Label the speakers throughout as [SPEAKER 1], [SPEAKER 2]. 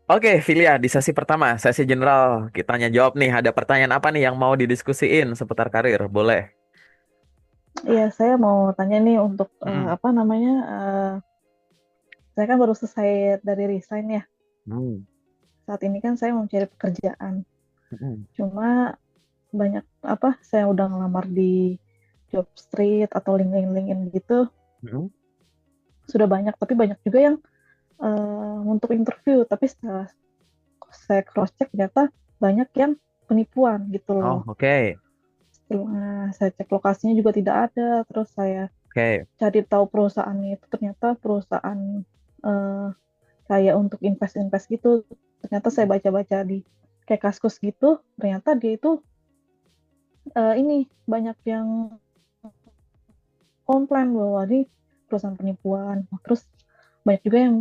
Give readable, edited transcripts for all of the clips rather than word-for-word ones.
[SPEAKER 1] Oke, Filia, di sesi pertama, sesi general, kita tanya jawab nih. Ada pertanyaan apa nih yang mau didiskusiin seputar karir? Boleh.
[SPEAKER 2] Iya, saya mau tanya nih untuk
[SPEAKER 1] Mm-mm.
[SPEAKER 2] apa namanya? Saya kan baru selesai dari resign ya.
[SPEAKER 1] Hmm.
[SPEAKER 2] Saat ini kan saya mau cari pekerjaan.
[SPEAKER 1] Mm-mm.
[SPEAKER 2] Cuma banyak apa? Saya udah ngelamar di job street atau LinkedIn gitu.
[SPEAKER 1] Mm-mm.
[SPEAKER 2] Sudah banyak, tapi banyak juga yang untuk interview. Tapi setelah saya cross check ternyata banyak yang penipuan gitu loh.
[SPEAKER 1] Oh, oke.
[SPEAKER 2] Setelah saya cek lokasinya juga tidak ada. Terus saya
[SPEAKER 1] Oke.
[SPEAKER 2] cari tahu perusahaannya itu ternyata perusahaan eh, kayak untuk invest-invest gitu. Ternyata saya baca-baca di kayak Kaskus gitu, ternyata dia itu ini banyak yang komplain bahwa ini perusahaan penipuan. Terus banyak juga yang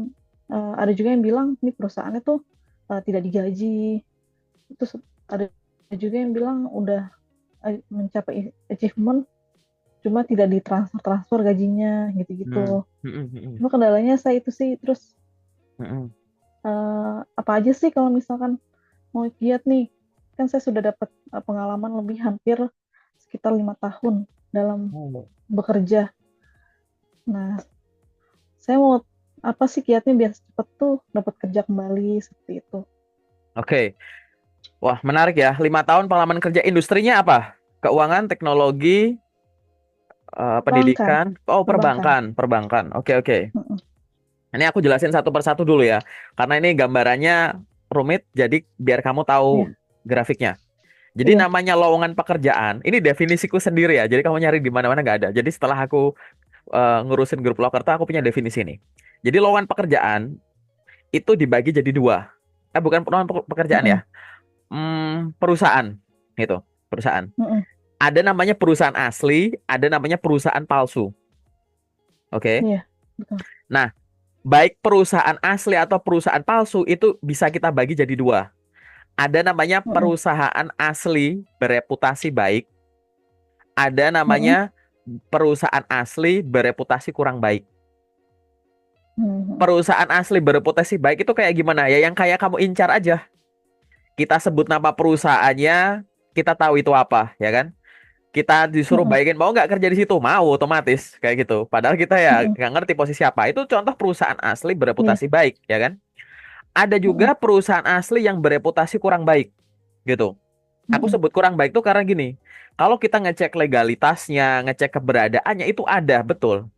[SPEAKER 2] ada juga yang bilang ini perusahaannya tuh tidak digaji. Terus ada juga yang bilang udah mencapai achievement cuma tidak ditransfer gajinya
[SPEAKER 1] Hmm.
[SPEAKER 2] gitu-gitu.
[SPEAKER 1] Mm-mm. Mm-mm.
[SPEAKER 2] Cuma kendalanya saya itu sih terus
[SPEAKER 1] Mm-mm.
[SPEAKER 2] apa aja sih kalau misalkan mau giat nih, kan saya sudah dapat pengalaman lebih hampir sekitar 5 tahun dalam
[SPEAKER 1] Oh.
[SPEAKER 2] bekerja. Nah, saya mau apa sih kiatnya biar cepet tuh dapat kerja kembali seperti itu.
[SPEAKER 1] Oke. Wah, menarik ya. 5 tahun pengalaman kerja industrinya apa? Keuangan, teknologi,
[SPEAKER 2] Perbankan,
[SPEAKER 1] pendidikan. Oh,
[SPEAKER 2] perbankan.
[SPEAKER 1] perbankan. Perbankan. Oke, oke.
[SPEAKER 2] Mm-mm.
[SPEAKER 1] Ini aku jelasin satu persatu dulu ya. Karena ini gambarannya rumit, jadi biar kamu tahu
[SPEAKER 2] Iya,
[SPEAKER 1] grafiknya. Jadi
[SPEAKER 2] iya.
[SPEAKER 1] namanya lowongan pekerjaan, ini definisiku sendiri ya. Jadi kamu nyari di mana-mana nggak ada. Jadi setelah aku ngurusin grup loker tuh aku punya definisi ini. Jadi lowongan pekerjaan itu dibagi jadi dua. Bukan lowongan pekerjaan ya.
[SPEAKER 2] Mm-mm.
[SPEAKER 1] Perusahaan itu, perusahaan.
[SPEAKER 2] Mm-mm.
[SPEAKER 1] Ada namanya perusahaan asli, ada namanya perusahaan palsu. Oke.
[SPEAKER 2] Iya, betul.
[SPEAKER 1] Nah, baik perusahaan asli atau perusahaan palsu itu bisa kita bagi jadi dua. Ada namanya
[SPEAKER 2] Mm-mm.
[SPEAKER 1] perusahaan asli bereputasi baik, ada
[SPEAKER 2] Mm-mm.
[SPEAKER 1] namanya perusahaan asli bereputasi kurang baik.
[SPEAKER 2] Mm-mm.
[SPEAKER 1] Perusahaan asli bereputasi baik itu kayak gimana ya? Yang kayak kamu incar aja. Kita sebut nama perusahaannya, kita tahu itu apa, ya kan? Kita disuruh
[SPEAKER 2] Mm-mm.
[SPEAKER 1] bayangin mau nggak kerja di situ, mau otomatis kayak gitu. Padahal kita ya
[SPEAKER 2] Mm-mm.
[SPEAKER 1] nggak ngerti posisi apa. Itu contoh perusahaan asli
[SPEAKER 2] Iya.
[SPEAKER 1] bereputasi baik, ya kan? Ada
[SPEAKER 2] Mm-mm.
[SPEAKER 1] juga perusahaan asli yang bereputasi kurang baik, gitu. Aku
[SPEAKER 2] Mm-mm.
[SPEAKER 1] sebut kurang baik tuh karena gini, kalau kita ngecek legalitasnya, ngecek keberadaannya itu ada betul,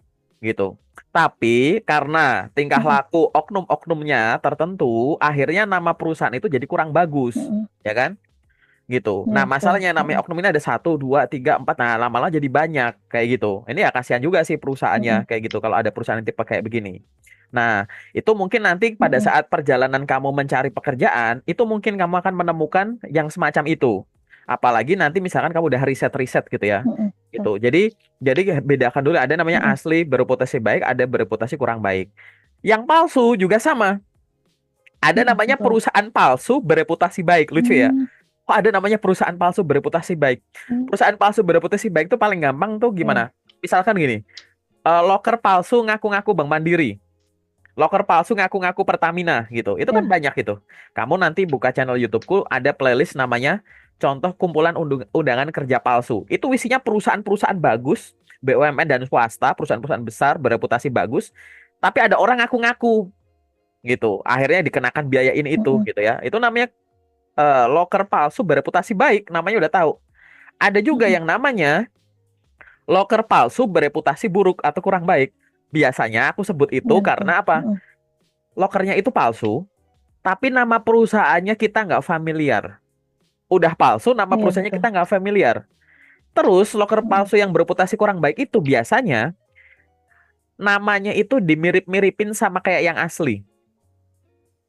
[SPEAKER 1] gitu. Tapi karena tingkah
[SPEAKER 2] Mm-mm.
[SPEAKER 1] laku oknum-oknumnya tertentu, akhirnya nama perusahaan itu jadi kurang bagus,
[SPEAKER 2] Mm-mm.
[SPEAKER 1] ya kan? Gitu.
[SPEAKER 2] Iya,
[SPEAKER 1] Nah,
[SPEAKER 2] betul.
[SPEAKER 1] masalahnya namanya
[SPEAKER 2] Mm-mm.
[SPEAKER 1] oknum ini ada satu, dua, tiga, empat. Nah, lama-lama jadi banyak kayak gitu. Ini ya kasihan juga sih perusahaannya
[SPEAKER 2] Mm-mm.
[SPEAKER 1] kayak gitu kalau ada perusahaan yang tipe kayak begini. Nah, itu mungkin nanti pada
[SPEAKER 2] Mm-mm.
[SPEAKER 1] saat perjalanan kamu mencari pekerjaan, itu mungkin kamu akan menemukan yang semacam itu. Apalagi nanti misalkan kamu udah riset-riset gitu ya.
[SPEAKER 2] Mm-mm.
[SPEAKER 1] Gitu.
[SPEAKER 2] Betul.
[SPEAKER 1] Jadi bedakan dulu ada namanya
[SPEAKER 2] Mm-mm.
[SPEAKER 1] asli bereputasi baik, ada bereputasi kurang baik. Yang palsu juga sama. Ada
[SPEAKER 2] Mm-mm.
[SPEAKER 1] namanya
[SPEAKER 2] Betul.
[SPEAKER 1] perusahaan palsu bereputasi baik. Lucu ya.
[SPEAKER 2] Mm.
[SPEAKER 1] Kok ada namanya perusahaan palsu bereputasi baik?
[SPEAKER 2] Mm.
[SPEAKER 1] Perusahaan palsu bereputasi baik itu paling gampang tuh
[SPEAKER 2] Iya.
[SPEAKER 1] gimana? Misalkan gini, loker palsu ngaku-ngaku Bank Mandiri, loker palsu ngaku-ngaku Pertamina gitu. Itu kan
[SPEAKER 2] Iya.
[SPEAKER 1] banyak itu. Kamu nanti buka channel YouTubeku, ada playlist namanya Contoh Kumpulan Undangan Kerja Palsu. Itu isinya perusahaan-perusahaan bagus, BUMN dan swasta, perusahaan-perusahaan besar bereputasi bagus, tapi ada orang ngaku-ngaku gitu. Akhirnya dikenakan biaya ini itu
[SPEAKER 2] Mm-mm.
[SPEAKER 1] gitu ya. Itu namanya loker palsu bereputasi baik, namanya udah tahu. Ada juga
[SPEAKER 2] Mm-mm.
[SPEAKER 1] yang namanya loker palsu bereputasi buruk atau kurang baik. Biasanya aku sebut itu
[SPEAKER 2] Iya, betul.
[SPEAKER 1] karena apa?
[SPEAKER 2] Mm-mm.
[SPEAKER 1] Lokernya itu palsu, tapi nama perusahaannya kita nggak familiar. Udah palsu, nama
[SPEAKER 2] Iya,
[SPEAKER 1] perusahaannya
[SPEAKER 2] betul.
[SPEAKER 1] kita nggak familiar. Terus loker
[SPEAKER 2] Mm-mm.
[SPEAKER 1] palsu yang bereputasi kurang baik itu biasanya namanya itu dimirip-miripin sama kayak yang asli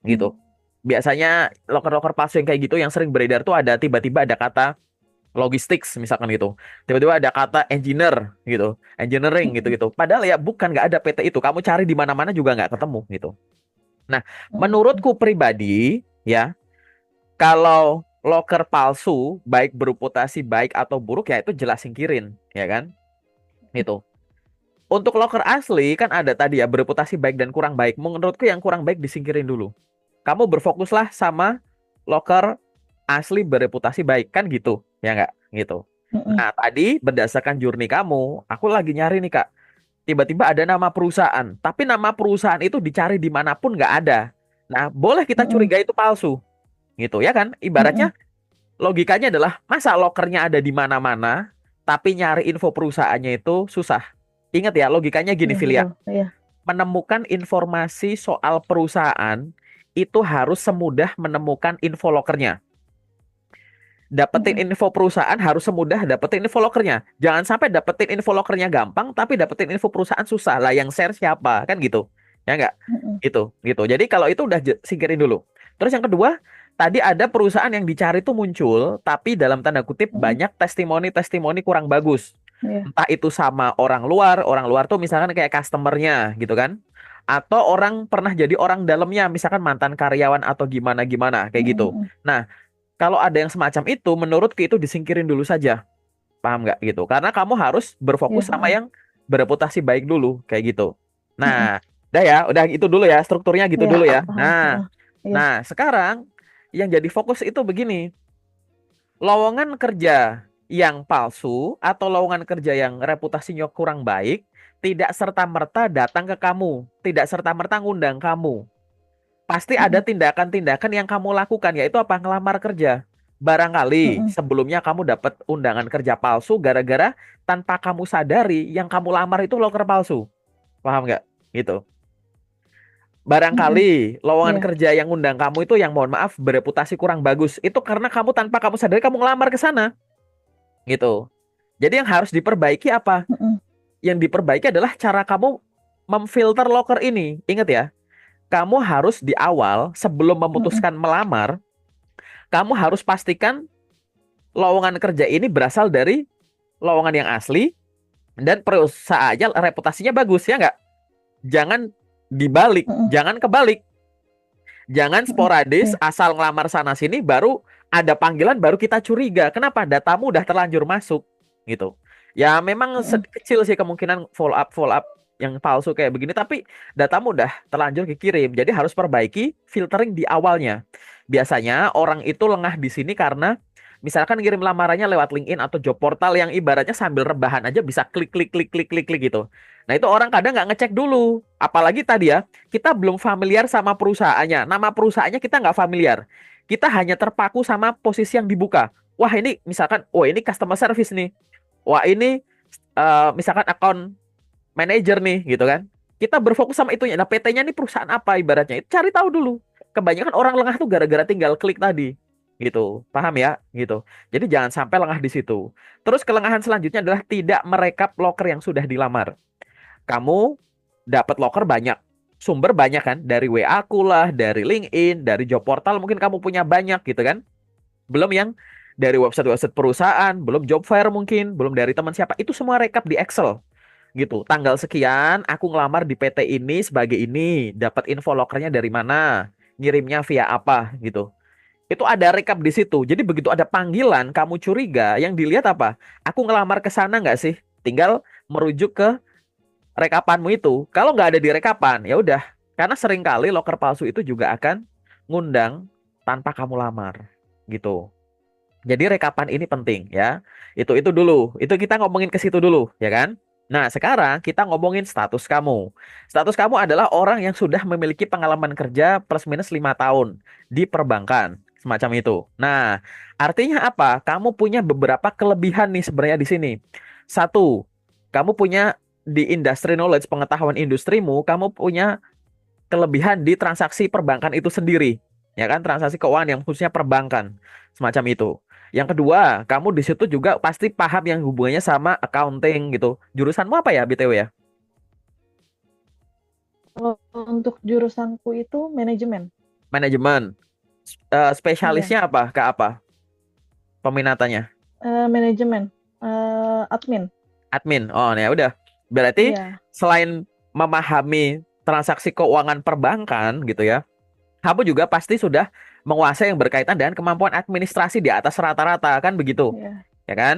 [SPEAKER 1] gitu.
[SPEAKER 2] Mm.
[SPEAKER 1] Biasanya loker-loker palsu yang kayak gitu yang sering beredar tuh ada tiba-tiba ada kata logistics misalkan gitu. Tiba-tiba ada kata engineer gitu, engineering
[SPEAKER 2] Mm-mm.
[SPEAKER 1] gitu-gitu. Padahal ya bukan nggak ada PT itu. Kamu cari di mana-mana juga nggak ketemu gitu. Nah,
[SPEAKER 2] Mm-mm.
[SPEAKER 1] menurutku pribadi ya, kalau loker palsu baik bereputasi baik atau buruk ya itu jelas singkirin, ya kan? Itu. Untuk loker asli kan ada tadi ya bereputasi baik dan kurang baik. Menurutku yang kurang baik disingkirin dulu. kamu berfokuslah sama loker asli bereputasi baik kan gitu, ya nggak? Gitu.
[SPEAKER 2] Mm-mm.
[SPEAKER 1] Nah, tadi berdasarkan journey kamu, aku lagi nyari nih Kak. Tiba-tiba ada nama perusahaan, tapi nama perusahaan itu dicari dimanapun nggak ada. Nah, boleh kita
[SPEAKER 2] Mm-mm.
[SPEAKER 1] curiga itu palsu, gitu ya kan? Ibaratnya
[SPEAKER 2] Mm-mm.
[SPEAKER 1] logikanya adalah masa lokernya ada di mana-mana, tapi nyari info perusahaannya itu susah. Ingat ya, logikanya gini,
[SPEAKER 2] Iya
[SPEAKER 1] Filia.
[SPEAKER 2] betul. Iya.
[SPEAKER 1] Menemukan informasi soal perusahaan itu harus semudah menemukan info lokernya. Dapetin
[SPEAKER 2] Mm-mm.
[SPEAKER 1] info perusahaan harus semudah dapetin info lokernya. Jangan sampai dapetin info lokernya gampang, tapi dapetin info perusahaan susah. Lah yang share siapa? Kan gitu. Ya enggak?
[SPEAKER 2] Mm-mm.
[SPEAKER 1] Gitu, gitu. Jadi kalau itu udah singkirin dulu. Terus yang kedua, tadi ada perusahaan yang dicari tuh muncul, tapi dalam tanda kutip
[SPEAKER 2] Mm-mm.
[SPEAKER 1] banyak testimoni-testimoni kurang bagus.
[SPEAKER 2] Iya.
[SPEAKER 1] Entah itu sama orang luar tuh misalkan kayak customernya gitu kan. Atau orang pernah jadi orang dalamnya, misalkan mantan karyawan atau gimana-gimana, kayak gitu.
[SPEAKER 2] Mm-mm.
[SPEAKER 1] Nah, kalau ada yang semacam itu, menurutku itu disingkirin dulu saja. Paham nggak gitu? Karena kamu harus
[SPEAKER 2] Iya.
[SPEAKER 1] berfokus sama
[SPEAKER 2] Heeh.
[SPEAKER 1] yang bereputasi baik dulu, kayak gitu.
[SPEAKER 2] Mm-mm.
[SPEAKER 1] Nah, udah ya, udah itu dulu ya, strukturnya gitu
[SPEAKER 2] Iya,
[SPEAKER 1] dulu ya.
[SPEAKER 2] paham.
[SPEAKER 1] Nah,
[SPEAKER 2] Heeh. Iya.
[SPEAKER 1] nah sekarang yang jadi fokus itu begini, lowongan kerja yang palsu atau lowongan kerja yang reputasinya kurang baik, tidak serta-merta datang ke kamu, tidak serta-merta ngundang kamu. Pasti ada
[SPEAKER 2] Mm-mm.
[SPEAKER 1] tindakan-tindakan yang kamu lakukan, yaitu apa? Ngelamar kerja. Barangkali
[SPEAKER 2] Mm-mm.
[SPEAKER 1] sebelumnya kamu dapat undangan kerja palsu gara-gara tanpa kamu sadari yang kamu lamar itu loker palsu. Paham nggak? Gitu.
[SPEAKER 2] Mm-mm.
[SPEAKER 1] Barangkali lowongan
[SPEAKER 2] Iya.
[SPEAKER 1] kerja yang undang kamu itu yang mohon maaf bereputasi kurang bagus. Itu karena kamu tanpa kamu sadari kamu ngelamar ke sana. Gitu. Jadi yang harus diperbaiki apa?
[SPEAKER 2] Mm-mm.
[SPEAKER 1] Yang diperbaiki adalah cara kamu memfilter loker ini. Ingat ya, kamu harus di awal sebelum
[SPEAKER 2] Mm-mm.
[SPEAKER 1] memutuskan melamar, kamu harus pastikan lowongan kerja ini berasal dari lowongan yang asli dan perusahaannya reputasinya bagus ya nggak? Jangan dibalik,
[SPEAKER 2] Mm-mm.
[SPEAKER 1] jangan kebalik. Jangan
[SPEAKER 2] Mm-mm.
[SPEAKER 1] sporadis
[SPEAKER 2] Iya.
[SPEAKER 1] asal ngelamar sana sini baru ada panggilan baru kita curiga. Kenapa? Datamu udah terlanjur masuk gitu. Ya memang
[SPEAKER 2] Mm-mm.
[SPEAKER 1] kecil sih kemungkinan follow up yang palsu kayak begini tapi datamu udah terlanjur dikirim. Jadi harus perbaiki filtering di awalnya. Biasanya orang itu lengah di sini karena misalkan ngirim lamarannya lewat LinkedIn atau job portal yang ibaratnya sambil rebahan aja bisa klik klik klik klik klik klik gitu. Nah itu orang kadang nggak ngecek dulu. Apalagi tadi ya kita belum familiar sama perusahaannya. Nama perusahaannya kita nggak familiar. Kita hanya terpaku sama posisi yang dibuka. Wah ini misalkan, wah ini customer service nih. Wah ini misalkan account manager nih gitu kan. Kita berfokus sama itunya. Nah PT-nya nih perusahaan apa ibaratnya. Itu cari tahu dulu. Kebanyakan orang lengah tuh gara-gara tinggal klik tadi. Gitu. Paham ya? Gitu. Jadi jangan sampai lengah di situ. Terus kelengahan selanjutnya adalah tidak merekap loker yang sudah dilamar. Kamu dapat loker banyak, sumber banyak kan, dari WA aku lah, dari LinkedIn, dari job portal mungkin kamu punya banyak gitu kan. Belum yang dari website-website perusahaan, belum job fair mungkin, belum dari teman siapa, itu semua rekap di Excel gitu. Tanggal sekian aku ngelamar di PT ini sebagai ini, dapat info lokernya dari mana, ngirimnya via apa gitu. Itu ada rekap di situ. Jadi begitu ada panggilan, kamu curiga, yang dilihat apa? Aku ngelamar ke sana nggak sih? Tinggal merujuk ke rekapanmu itu. Kalau nggak ada di rekapan, ya udah. Karena seringkali loker palsu itu juga akan ngundang tanpa kamu lamar, gitu. Jadi rekapan ini penting ya. Itu dulu. Itu kita ngomongin ke situ dulu, ya kan? Nah, sekarang kita ngomongin status kamu. Status kamu adalah orang yang sudah memiliki pengalaman kerja plus minus 5 tahun di perbankan, semacam itu. Nah, artinya apa? Kamu punya beberapa kelebihan nih sebenarnya di sini. Satu, kamu punya di industri knowledge, pengetahuan industrimu, kamu punya kelebihan di transaksi perbankan itu sendiri. Ya kan, transaksi keuangan yang khususnya perbankan, semacam itu. Yang kedua, kamu di situ juga pasti paham yang hubungannya sama accounting gitu. Jurusanmu apa ya, BTW ya?
[SPEAKER 2] Kalau untuk jurusanku itu manajemen.
[SPEAKER 1] Manajemen.
[SPEAKER 2] Iya.
[SPEAKER 1] Spesialisnya apa? Ke apa? Peminatannya?
[SPEAKER 2] Manajemen. Admin.
[SPEAKER 1] Admin. Oh, ya udah. Berarti
[SPEAKER 2] Iya.
[SPEAKER 1] selain memahami transaksi keuangan perbankan gitu ya, kamu juga pasti sudah menguasai yang berkaitan dengan kemampuan administrasi di atas rata-rata kan begitu,
[SPEAKER 2] Iya.
[SPEAKER 1] ya kan?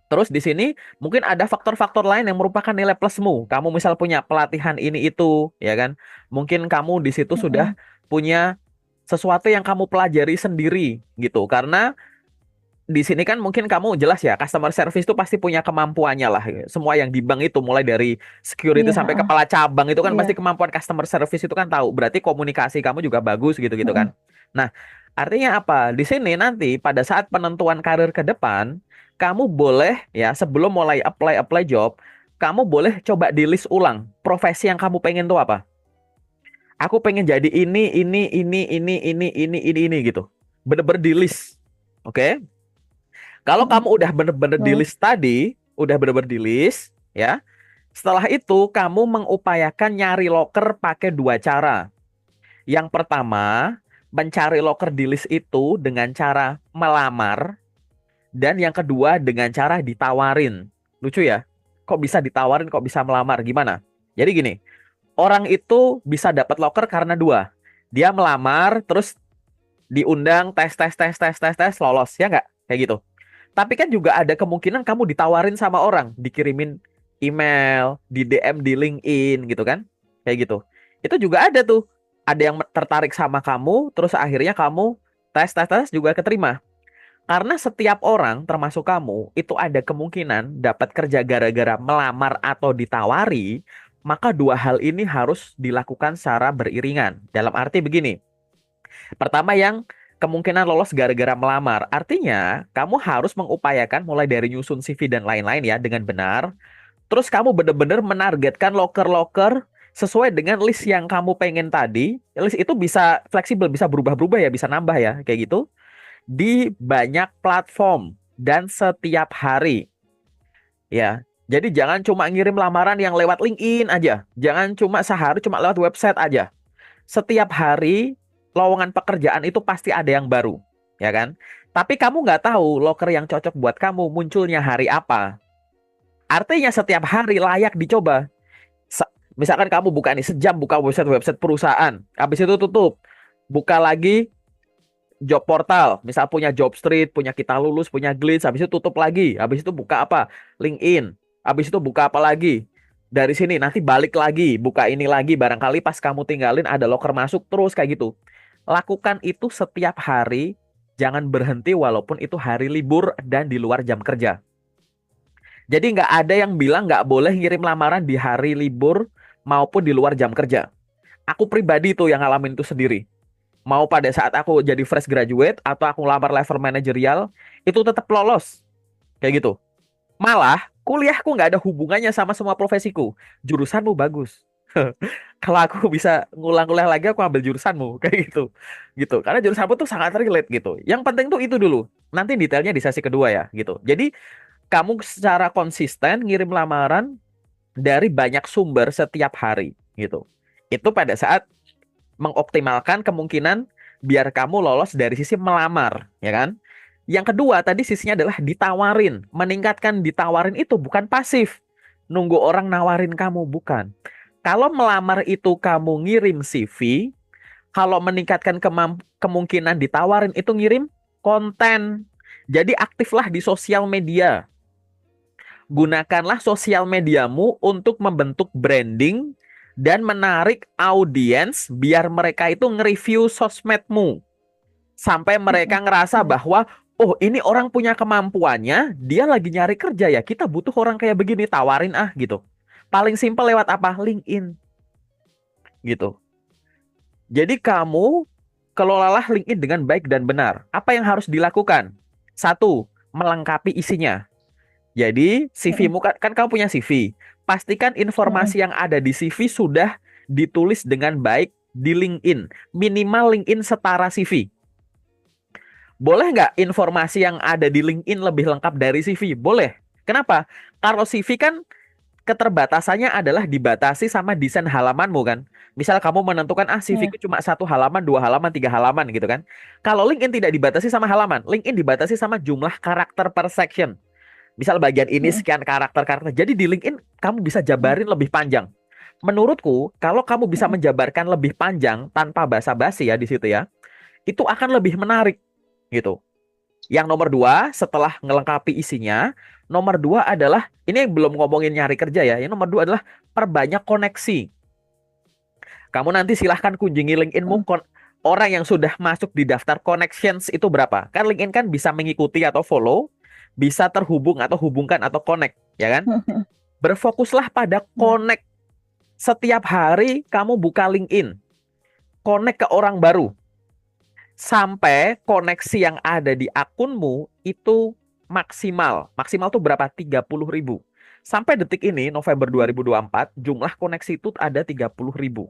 [SPEAKER 1] Terus di sini mungkin ada faktor-faktor lain yang merupakan nilai plusmu. Kamu misal punya pelatihan ini itu, ya kan? Mungkin kamu di situ sudah
[SPEAKER 2] Mm-mm.
[SPEAKER 1] punya sesuatu yang kamu pelajari sendiri gitu. Karena di sini kan mungkin kamu jelas ya, customer service itu pasti punya kemampuannya lah. Semua yang di bank itu mulai dari security
[SPEAKER 2] Iya,
[SPEAKER 1] sampai kepala cabang itu kan
[SPEAKER 2] iya,
[SPEAKER 1] pasti kemampuan customer service itu kan tahu. Berarti komunikasi kamu juga bagus gitu-gitu
[SPEAKER 2] mm,
[SPEAKER 1] kan. Nah, artinya apa? Di sini nanti pada saat penentuan karir ke depan, kamu boleh ya sebelum mulai apply job, kamu boleh coba di list ulang profesi yang kamu pengen tuh apa. Aku pengen jadi ini gitu. Bener-bener di list. Oke? Kalau
[SPEAKER 2] mm,
[SPEAKER 1] kamu udah bener-bener di
[SPEAKER 2] betul.
[SPEAKER 1] list tadi, udah bener-bener di list, ya. Setelah itu kamu mengupayakan nyari loker pakai dua cara. Yang pertama, mencari loker di list itu dengan cara melamar, dan yang kedua dengan cara ditawarin. Lucu ya? Kok bisa ditawarin, kok bisa melamar? Gimana? Jadi gini, orang itu bisa dapat loker karena dua. Dia melamar, terus diundang, tes, lolos, ya nggak? Kayak gitu. Tapi kan juga ada kemungkinan kamu ditawarin sama orang, dikirimin email, di DM di LinkedIn gitu kan. Kayak gitu. Itu juga ada tuh. Ada yang tertarik sama kamu, terus akhirnya kamu tes juga keterima. Karena setiap orang, termasuk kamu, itu ada kemungkinan dapat kerja gara-gara melamar atau ditawari, maka dua hal ini harus dilakukan secara beriringan. Dalam arti begini, pertama yang kemungkinan lolos gara-gara melamar. Artinya, kamu harus mengupayakan mulai dari nyusun CV dan lain-lain ya dengan benar. Terus kamu benar-benar menargetkan loker-loker sesuai dengan list yang kamu pengen tadi. List itu bisa fleksibel, bisa berubah-berubah ya, bisa nambah ya, kayak gitu. Di banyak platform dan setiap hari ya. Jadi jangan cuma ngirim lamaran yang lewat LinkedIn aja. Jangan cuma sehari cuma lewat website aja. Setiap hari lowongan pekerjaan itu pasti ada yang baru, ya kan? Tapi kamu nggak tahu loker yang cocok buat kamu munculnya hari apa. Artinya setiap hari layak dicoba. Misalkan kamu buka nih sejam buka website-website perusahaan, habis itu tutup. Buka lagi job portal, misal punya Jobstreet, punya Kita Lulus, punya Glitch, habis itu tutup lagi. Habis itu buka apa? LinkedIn. Habis itu buka apa lagi? Dari sini nanti balik lagi, buka ini lagi. Barangkali pas kamu tinggalin ada loker masuk terus kayak gitu. Lakukan itu setiap hari, jangan berhenti walaupun itu hari libur dan di luar jam kerja. Jadi nggak ada yang bilang nggak boleh ngirim lamaran di hari libur maupun di luar jam kerja. Aku pribadi tuh yang ngalamin itu sendiri. Mau pada saat aku jadi fresh graduate atau aku lamar level manajerial, itu tetap lolos. Kayak gitu. Malah, kuliahku nggak ada hubungannya sama semua profesiku. Jurusanmu bagus. Kalau aku bisa ngulang-ngulang lagi, aku ambil jurusanmu. Kayak gitu. Gitu. Karena jurusanmu tuh sangat relate gitu. Yang penting tuh itu dulu. Nanti detailnya di sesi kedua ya. Gitu. Jadi, kamu secara konsisten ngirim lamaran dari banyak sumber setiap hari. Gitu. Itu pada saat mengoptimalkan kemungkinan biar kamu lolos dari sisi melamar, ya kan? Yang kedua tadi sisinya adalah ditawarin. Meningkatkan ditawarin itu bukan pasif. Nunggu orang nawarin kamu, bukan. Kalau melamar itu kamu ngirim CV, kalau meningkatkan kemungkinan ditawarin itu ngirim konten. Jadi aktiflah di sosial media. Gunakanlah sosial mediamu untuk membentuk branding dan menarik audiens biar mereka itu nge-review sosmedmu. Sampai mereka
[SPEAKER 2] Mm-mm.
[SPEAKER 1] ngerasa
[SPEAKER 2] Iya,
[SPEAKER 1] bahwa, oh ini orang punya kemampuannya, dia lagi nyari kerja ya, kita butuh orang kayak begini, tawarin ah gitu. Paling simpel lewat apa? LinkedIn gitu. Jadi kamu kelolalah LinkedIn dengan baik dan benar. Apa yang harus dilakukan? Satu, melengkapi isinya. Jadi
[SPEAKER 2] mm-mm,
[SPEAKER 1] CV-mu kan kamu punya CV. Pastikan
[SPEAKER 2] mm-mm,
[SPEAKER 1] informasi yang ada di CV sudah ditulis dengan baik di LinkedIn. Minimal LinkedIn setara CV. Boleh nggak informasi yang ada di LinkedIn lebih lengkap dari CV? Boleh. Kenapa? Kalau CV kan keterbatasannya adalah dibatasi sama desain halamanmu kan. Misal kamu menentukan CV ku
[SPEAKER 2] iya,
[SPEAKER 1] cuma satu halaman, dua halaman, tiga halaman gitu kan. Kalau LinkedIn tidak dibatasi sama halaman, LinkedIn dibatasi sama jumlah karakter per section. Misal bagian ini
[SPEAKER 2] mm-mm,
[SPEAKER 1] sekian karakter-karakter. Jadi di LinkedIn kamu bisa
[SPEAKER 2] mm-mm,
[SPEAKER 1] jabarin lebih panjang. Menurutku, kalau kamu bisa
[SPEAKER 2] mm-mm.
[SPEAKER 1] menjabarkan lebih panjang tanpa basa-basi ya di situ ya, itu akan lebih menarik gitu. Yang nomor dua, setelah ngelengkapi isinya, nomor dua adalah, ini yang belum ngomongin nyari kerja ya, yang nomor dua adalah perbanyak koneksi. Kamu nanti silahkan kunjungi LinkedInmu, orang yang sudah masuk di daftar connections itu berapa? Kan LinkedIn kan bisa mengikuti atau follow, bisa terhubung atau hubungkan atau connect, ya kan? Berfokuslah pada
[SPEAKER 2] Ya.
[SPEAKER 1] connect. Setiap hari kamu buka LinkedIn, connect ke orang baru. Sampai koneksi yang ada di akunmu itu maksimal. Maksimal tuh berapa? 30.000. Sampai detik ini, November 2024, jumlah koneksi itu ada 30.000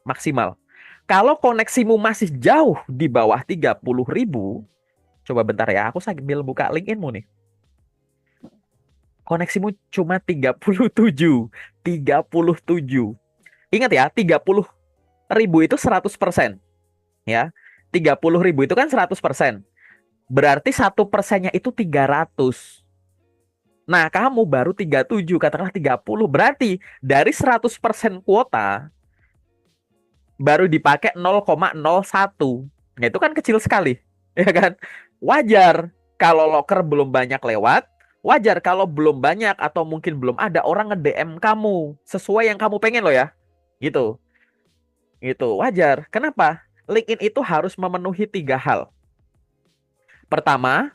[SPEAKER 1] maksimal. Kalau koneksimu masih jauh di bawah 30.000, coba bentar ya, aku sambil buka LinkedInmu nih. Koneksimu cuma 37. 37. Ingat ya, 30.000 itu 100%. Ya, 30.000 itu kan 100%. Berarti 1%-nya itu 300. Nah, kamu baru 37, katakanlah 30. Berarti dari 100% kuota baru dipakai 0,01. Nah, itu kan kecil sekali. Ya kan? Wajar kalau loker belum banyak lewat. Wajar kalau belum banyak atau mungkin belum ada orang nge-DM kamu sesuai yang kamu pengen loh ya. Gitu. Gitu. Wajar. Kenapa? LinkedIn itu harus memenuhi 3 hal. Pertama,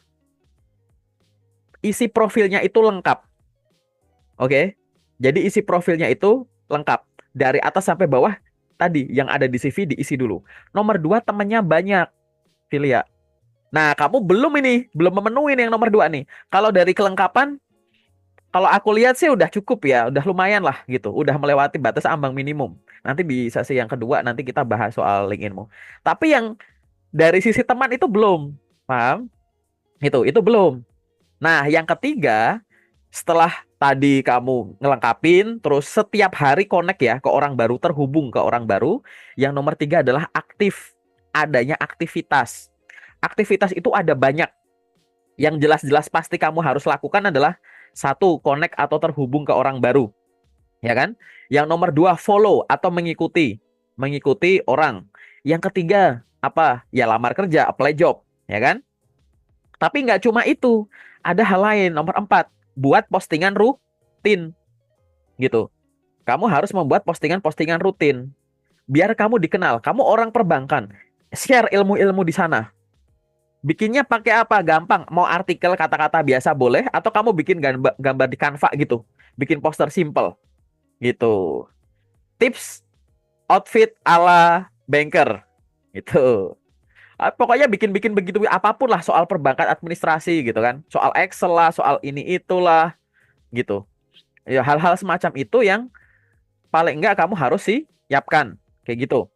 [SPEAKER 1] isi profilnya itu lengkap. Oke. Jadi isi profilnya itu lengkap. Dari atas sampai bawah tadi yang ada di CV diisi dulu. Nomor 2, temennya banyak, Filia. Nah, kamu belum ini, belum memenuhi yang nomor 2 nih. Kalau dari kelengkapan, kalau aku lihat sih udah cukup ya, udah lumayan lah gitu. Udah melewati batas ambang minimum. Nanti di sesi yang kedua nanti kita bahas soal LinkedInmu. Tapi yang dari sisi teman itu belum. Paham? Itu belum. Nah, yang ketiga, setelah tadi kamu ngelengkapin, terus setiap hari connect ya ke orang baru, terhubung ke orang baru. Yang nomor 3 adalah aktif, adanya aktivitas. Aktivitas itu ada banyak. Yang jelas-jelas pasti kamu harus lakukan adalah satu, connect atau terhubung ke orang baru, ya kan? Yang nomor 2, follow atau mengikuti orang. Yang ketiga, apa? Ya lamar kerja, apply job, ya kan? Tapi nggak cuma itu, ada hal lain. Nomor 4, buat postingan rutin, gitu. Kamu harus membuat postingan-postingan rutin. Biar kamu dikenal. Kamu orang perbankan. Share ilmu-ilmu di sana. Bikinnya pakai apa? Gampang. Mau artikel kata-kata biasa boleh. Atau kamu bikin gambar di Canva gitu. Bikin poster simple. Gitu. Tips outfit ala banker. Gitu. Pokoknya bikin-bikin begitu. Apapun lah soal perbankan administrasi gitu kan. Soal Excel lah. Soal ini itulah. Gitu. Ya, hal-hal semacam itu yang paling enggak kamu harus siapkan kayak gitu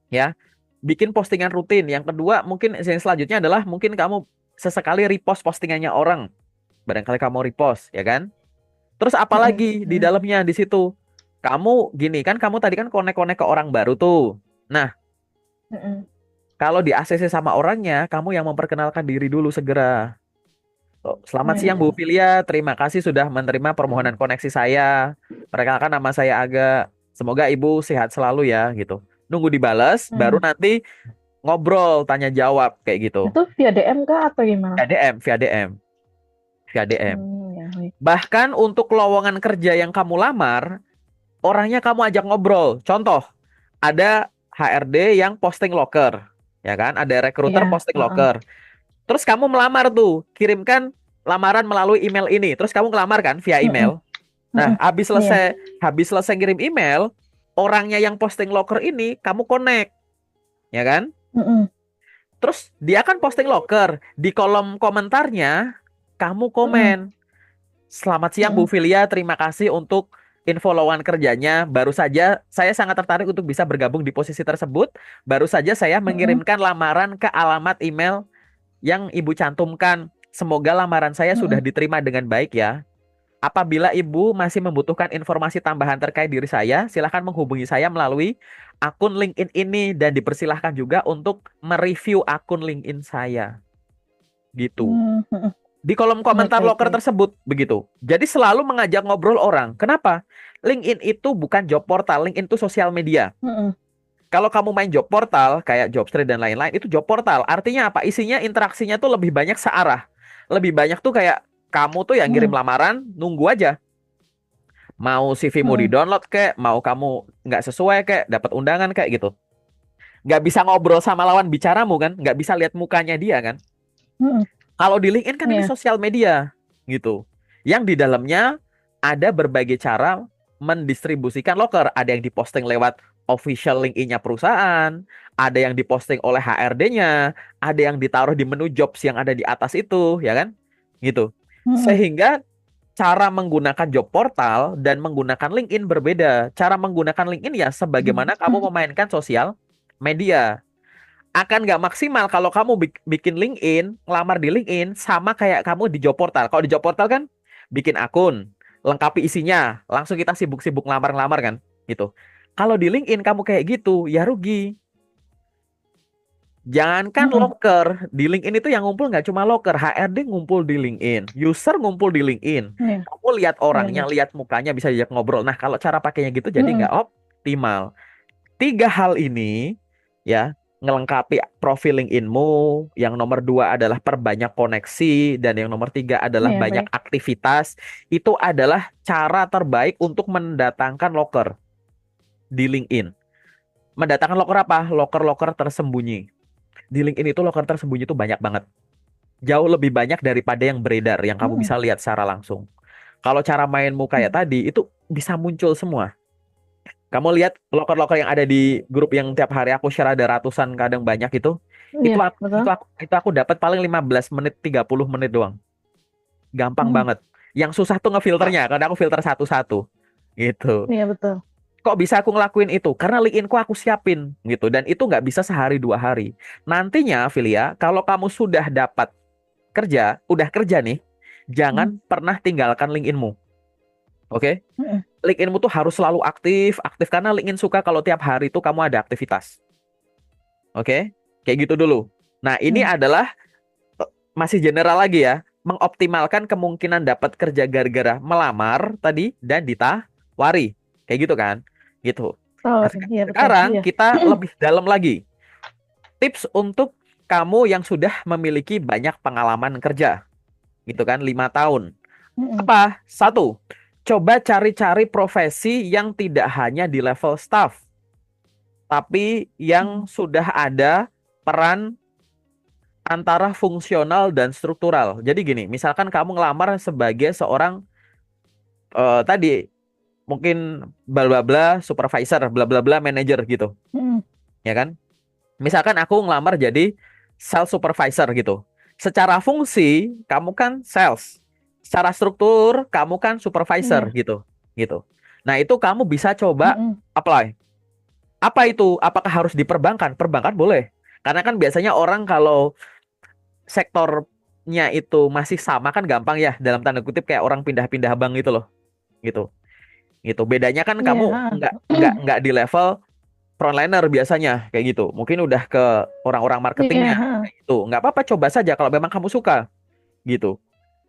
[SPEAKER 1] ya. Bikin postingan rutin. Yang kedua mungkin yang selanjutnya adalah mungkin kamu sesekali repost postingannya orang, barangkali kamu repost ya kan. Terus apalagi di dalamnya di situ kamu gini kan, kamu tadi kan konek-konek ke orang baru tuh. Nah, kalau di ACC sama orangnya, kamu yang memperkenalkan diri dulu segera. Oh, selamat siang Bu Filia, terima kasih sudah menerima permohonan koneksi saya. Perkenalkan nama saya Aga. Semoga Ibu sehat selalu ya gitu. Nunggu dibalas, baru nanti ngobrol, tanya jawab kayak gitu.
[SPEAKER 2] Itu via DM kah atau gimana?
[SPEAKER 1] Via DM.
[SPEAKER 2] Ya, baik.
[SPEAKER 1] Bahkan untuk lowongan kerja yang kamu lamar, orangnya kamu ajak ngobrol. Contoh, ada HRD yang posting loker, ya kan? Ada rekruter
[SPEAKER 2] Iya,
[SPEAKER 1] posting loker. Terus kamu melamar tuh, kirimkan lamaran melalui email ini. Terus kamu ngelamar kan via email. Nah,
[SPEAKER 2] Iya.
[SPEAKER 1] habis selesai ngirim email, orangnya yang posting loker ini kamu connect, ya kan? Terus dia kan posting loker, di kolom komentarnya kamu komen, "Selamat siang Bu Filia, terima kasih untuk info lowongan kerjanya. Baru saja saya sangat tertarik untuk bisa bergabung di posisi tersebut. Baru saja saya mengirimkan lamaran ke alamat email yang Ibu cantumkan. Semoga lamaran saya sudah diterima dengan baik ya. Apabila Ibu masih membutuhkan informasi tambahan terkait diri saya, silahkan menghubungi saya melalui akun LinkedIn ini dan dipersilahkan juga untuk mereview akun LinkedIn saya." Gitu. Di kolom
[SPEAKER 2] Baik,
[SPEAKER 1] komentar
[SPEAKER 2] baik,
[SPEAKER 1] loker
[SPEAKER 2] baik.
[SPEAKER 1] tersebut begitu. Jadi selalu mengajak ngobrol orang. Kenapa? LinkedIn itu bukan job portal, LinkedIn itu sosial media. Kalau kamu main job portal kayak Jobstreet dan lain-lain, itu job portal. Artinya apa? Isinya interaksinya tuh lebih banyak searah. Lebih banyak tuh kayak kamu tuh yang ngirim lamaran, nunggu aja. Mau CV-mu di-download kek, mau kamu nggak sesuai kek, dapat undangan kayak gitu. nggak bisa ngobrol sama lawan bicaramu kan, nggak bisa lihat mukanya dia kan.
[SPEAKER 2] Mm-mm.
[SPEAKER 1] Kalau di LinkedIn kan ini
[SPEAKER 2] Iya.
[SPEAKER 1] sosial media gitu, yang di dalamnya ada berbagai cara mendistribusikan loker. Ada yang diposting lewat official LinkedIn-nya perusahaan, ada yang diposting oleh HRD-nya, ada yang ditaruh di menu jobs yang ada di atas itu, ya kan? Gitu.
[SPEAKER 2] Mm-mm.
[SPEAKER 1] Sehingga cara menggunakan job portal dan menggunakan LinkedIn berbeda. Cara menggunakan LinkedIn ya sebagaimana kamu memainkan sosial media. Akan nggak maksimal kalau kamu bikin LinkedIn, ngelamar di LinkedIn sama kayak kamu di job portal. Kalau di job portal kan bikin akun, lengkapi isinya, langsung kita sibuk-sibuk ngelamar-ngelamar kan, gitu. Kalau di LinkedIn kamu kayak gitu, ya rugi. Jangankan
[SPEAKER 2] Mm-mm.
[SPEAKER 1] loker, di LinkedIn itu yang ngumpul nggak cuma loker, HRD ngumpul di LinkedIn, user ngumpul di LinkedIn.
[SPEAKER 2] Iya.
[SPEAKER 1] Kamu lihat
[SPEAKER 2] Iya,
[SPEAKER 1] orangnya,
[SPEAKER 2] iya.
[SPEAKER 1] lihat mukanya, bisa diajak ngobrol. Nah, kalau cara pakainya gitu jadi
[SPEAKER 2] Mm-mm.
[SPEAKER 1] nggak optimal. Tiga hal ini ya, ngelengkapi profil LinkedIn-mu. Yang nomor dua adalah perbanyak koneksi, dan yang nomor tiga adalah
[SPEAKER 2] Iya,
[SPEAKER 1] banyak
[SPEAKER 2] baik.
[SPEAKER 1] aktivitas. Itu adalah cara terbaik untuk mendatangkan loker di LinkedIn. Mendatangkan loker apa? Loker-loker tersembunyi. Di LinkedIn itu loker tersembunyi itu banyak banget. Jauh lebih banyak daripada yang beredar, yang kamu
[SPEAKER 2] Mm-mm.
[SPEAKER 1] bisa lihat secara langsung. Kalau cara mainmu kayak
[SPEAKER 2] Mm.
[SPEAKER 1] tadi, itu bisa muncul semua. Kamu lihat loker-loker yang ada di grup yang tiap hari aku share ada ratusan kadang banyak itu
[SPEAKER 2] Iya,
[SPEAKER 1] aku,
[SPEAKER 2] betul.
[SPEAKER 1] itu aku dapat paling 15 menit 30 menit doang. Gampang
[SPEAKER 2] Mm.
[SPEAKER 1] banget. Yang susah tuh ngefilternya karena aku filter satu-satu gitu.
[SPEAKER 2] Iya, betul.
[SPEAKER 1] Kok bisa aku ngelakuin itu? Karena LinkedIn-ku aku siapin gitu, dan itu nggak bisa sehari dua hari. Nantinya, Filia, kalau kamu sudah dapat kerja, udah kerja nih, jangan
[SPEAKER 2] Mm.
[SPEAKER 1] pernah tinggalkan LinkedIn-mu. Oke?
[SPEAKER 2] Mm-mm.
[SPEAKER 1] LinkedIn-mu tuh harus selalu aktif, aktif karena LinkedIn suka kalau tiap hari itu kamu ada aktivitas. Oke, kayak gitu dulu. Nah, ini
[SPEAKER 2] Mm.
[SPEAKER 1] adalah masih general lagi ya, mengoptimalkan kemungkinan dapat kerja gara-gara melamar tadi dan ditawari, kayak gitu kan, gitu. Nah,
[SPEAKER 2] Oh, iya, betul.
[SPEAKER 1] sekarang
[SPEAKER 2] Iya.
[SPEAKER 1] kita lebih dalam lagi, tips untuk kamu yang sudah memiliki banyak pengalaman kerja, gitu kan, 5 tahun.
[SPEAKER 2] Mm-mm.
[SPEAKER 1] Apa? Satu, coba cari-cari profesi yang tidak hanya di level staff, tapi yang
[SPEAKER 2] Mm.
[SPEAKER 1] sudah ada peran antara fungsional dan struktural. Jadi gini, misalkan kamu ngelamar sebagai seorang tadi mungkin bla bla bla supervisor, bla bla bla manager gitu,
[SPEAKER 2] Mm.
[SPEAKER 1] ya kan? Misalkan aku ngelamar jadi sales supervisor gitu. Secara fungsi kamu kan sales. Secara struktur kamu kan supervisor
[SPEAKER 2] Iya.
[SPEAKER 1] gitu, gitu. Nah, itu kamu bisa coba
[SPEAKER 2] Mm-mm.
[SPEAKER 1] apply. Apa itu? Apakah harus di perbankan? Perbankan boleh. Karena kan biasanya orang kalau sektornya itu masih sama kan gampang ya, dalam tanda kutip kayak orang pindah-pindah bank gitu loh, gitu. Gitu. Bedanya kan
[SPEAKER 2] Iya.
[SPEAKER 1] kamu
[SPEAKER 2] Ha.
[SPEAKER 1] nggak di level frontliner biasanya kayak gitu. Mungkin udah ke orang-orang
[SPEAKER 2] Iya.
[SPEAKER 1] marketingnya
[SPEAKER 2] Ha.
[SPEAKER 1] kayak gitu. Nggak apa-apa, coba saja kalau memang kamu suka gitu.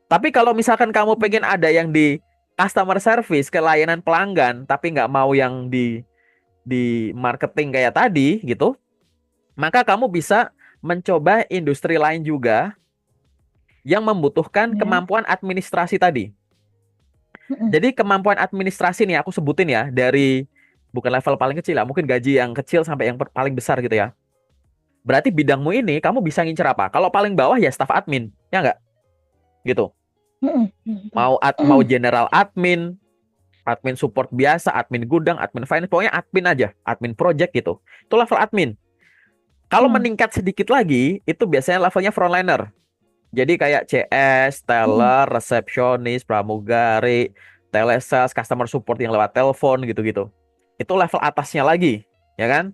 [SPEAKER 1] Tapi kalau misalkan kamu pengen
[SPEAKER 2] Mm.
[SPEAKER 1] ada yang di customer service, ke layanan pelanggan, tapi nggak mau yang di marketing kayak tadi gitu, maka kamu bisa mencoba industri lain juga yang membutuhkan
[SPEAKER 2] Iya.
[SPEAKER 1] kemampuan administrasi tadi.
[SPEAKER 2] Mm-mm.
[SPEAKER 1] Jadi kemampuan administrasi nih aku sebutin ya, dari bukan level paling kecil lah, mungkin gaji yang kecil sampai yang paling besar gitu ya. Berarti bidangmu ini kamu bisa ngincer apa? Kalau paling bawah ya staff admin, ya nggak? Gitu.
[SPEAKER 2] Mm-mm. Betul.
[SPEAKER 1] Mau general admin, admin support biasa, admin gudang, admin finance, pokoknya admin aja, admin project gitu. Itu level admin. Kalau
[SPEAKER 2] Mm.
[SPEAKER 1] meningkat sedikit lagi, itu biasanya levelnya frontliner. Jadi kayak CS,
[SPEAKER 2] Mm-mm.
[SPEAKER 1] teller, resepsionis, pramugari, telesales, customer support yang lewat telepon gitu-gitu. Itu level atasnya lagi, ya kan?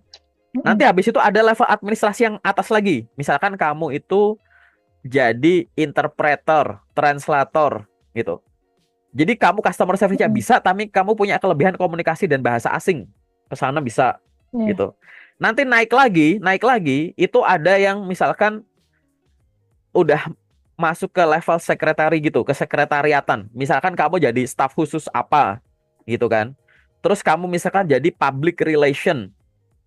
[SPEAKER 1] Nanti
[SPEAKER 2] Mm-mm.
[SPEAKER 1] habis itu ada level administrasi yang atas lagi. Misalkan kamu itu jadi interpreter, translator gitu. Jadi kamu customer service-nya
[SPEAKER 2] Mm-mm.
[SPEAKER 1] bisa, tapi kamu punya kelebihan komunikasi dan bahasa asing. Ke sana bisa
[SPEAKER 2] Iya.
[SPEAKER 1] gitu. Nanti naik lagi itu ada yang misalkan udah masuk ke level sekretari gitu, ke sekretariatan. Misalkan kamu jadi staf khusus apa gitu kan. Terus kamu misalkan jadi public relation,